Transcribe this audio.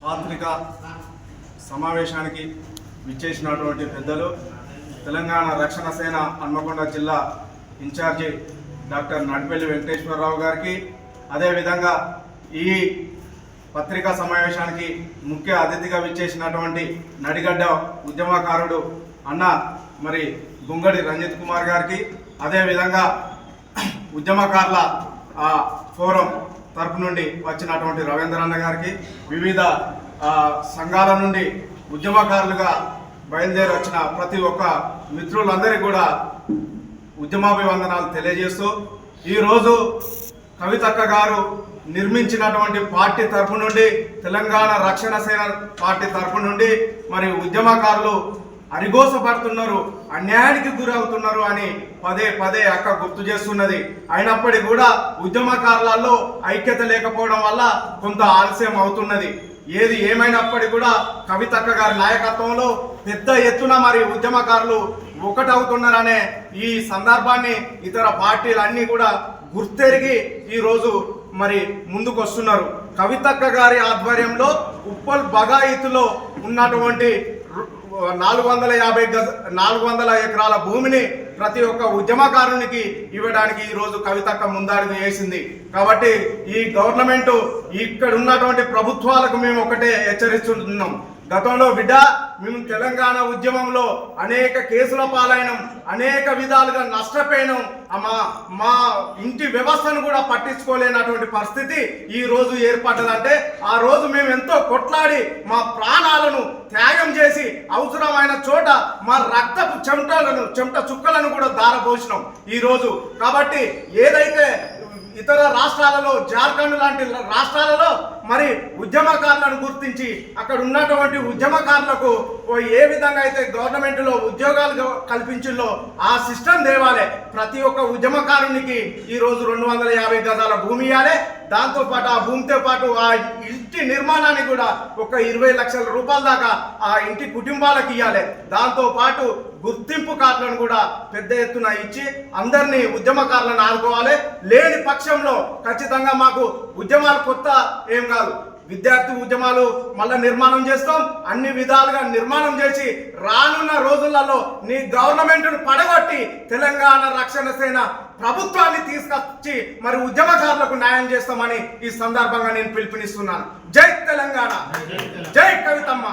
పత్రికా సమావేశానికి విచ్చేసినటువంటి పెద్దలు తెలంగాణ రక్షణ సేన హన్మకొండ జిల్లా ఇన్ఛార్జి డాక్టర్ నడిపెల్లి వెంకటేశ్వరరావు గారికి, అదేవిధంగా ఈ పత్రికా సమావేశానికి ముఖ్య అతిథిగా విచ్చేసినటువంటి నడిగడ్డ ఉద్యమకారుడు అన్న మరి గుంగడి రంజిత్ కుమార్ గారికి, అదేవిధంగా ఉద్యమకారుల ఫోరం తరపు నుండి వచ్చినటువంటి రవీంద్ర అన్న గారికి, వివిధ సంఘాల నుండి ఉద్యమకారులుగా బయలుదేరి వచ్చిన ప్రతి ఒక్క మిత్రులందరికీ కూడా ఉద్యమాభివందనాలు తెలియజేస్తూ, ఈరోజు కవితక్క గారు నిర్మించినటువంటి పార్టీ తరపు నుండి, తెలంగాణ రక్షణ సేన పార్టీ తరపు నుండి మరి ఉద్యమకారులు అరిగోసపడుతున్నారు, అన్యాయానికి గురవుతున్నారు అని పదే పదే అక్క గుర్తు చేస్తున్నది. అయినప్పటికీ కూడా ఉద్యమకారులలో ఐక్యత లేకపోవడం వల్ల కొంత ఆలస్యం అవుతున్నది. ఏది ఏమైనప్పటికీ కూడా కవితక్క గారి నాయకత్వంలో పెద్ద ఎత్తున మరి ఉద్యమకారులు ఒకటవుతున్నారనే ఈ సందర్భాన్ని ఇతర పార్టీలన్నీ కూడా గుర్తెరిగి ఈరోజు మరి ముందుకు వస్తున్నారు. కవితక్క గారి ఆధ్వర్యంలో ఉప్పల్ బగాయితులో ఉన్నటువంటి 400 ఎకరాల భూమిని ప్రతి ఒక్క ఉద్యమకారునికి ఇవ్వడానికి ఈరోజు కవితక్క ముందడుగు వేసింది. కాబట్టి ఈ గవర్నమెంట్ ఇక్కడ ఉన్నటువంటి ప్రభుత్వాలకు మేము ఒకటే హెచ్చరిస్తున్నాం. గతంలో బిడ్డ, మేము తెలంగాణ ఉద్యమంలో అనేక కేసుల పాలైనం, అనేక విధాలుగా నష్టపోయినాం, మా ఇంటి వ్యవస్థను కూడా పట్టించుకోలేనటువంటి పరిస్థితి ఈ రోజు ఏర్పడ్డదంటే ఆ రోజు మేము ఎంతో కొట్లాడి మా ప్రాణాలను త్యాగం చేసి అవసరమైన చోట మా రక్తపు చెమట చుక్కలను కూడా దారపోసినాం ఈరోజు. కాబట్టి ఏదైతే ఇతర రాష్ట్రాలలో, జార్ఖండ్ లాంటి రాష్ట్రాలలో మరి ఉద్యమకారులను గుర్తించి అక్కడ ఉన్నటువంటి ఉద్యమకారులకు ఏ విధంగా అయితే గవర్నమెంట్లో ఉద్యోగాలు కల్పించిందో ఆ సిస్టమ్ తేవాలి. ప్రతి ఒక్క ఉద్యమకారునికి ఈరోజు 250 గజాల భూమి ఇవ్వాలి. దాంతోపాటు ఆ భూమితో పాటు ఆ ఇంటి నిర్మాణానికి కూడా ఒక 20 లక్షల రూపాయల దాకా ఆ ఇంటి కుటుంబాలకు ఇవ్వాలి. దాంతోపాటు గుర్తింపు కార్డులను కూడా పెద్ద ఎత్తున ఇచ్చి అందరినీ ఉద్యమకారులను ఆదుకోవాలి. లేని పక్షంలో ఖచ్చితంగా మాకు ఉద్యమాలు కొత్త ఏం కాదు, విద్యార్థి ఉద్యమాలు మళ్ళీ నిర్మాణం చేస్తాం. అన్ని విధాలుగా నిర్మాణం చేసి రానున్న రోజులలో నీ గవర్నమెంట్ను పడగొట్టి తెలంగాణ రక్షణ సేన ప్రభుత్వాన్ని తీసుకొచ్చి మరి ఉద్యమకారులకు న్యాయం చేస్తామని ఈ సందర్భంగా నేను పిలుపునిస్తున్నాను. జై తెలంగాణ, జై కవితమ్మ.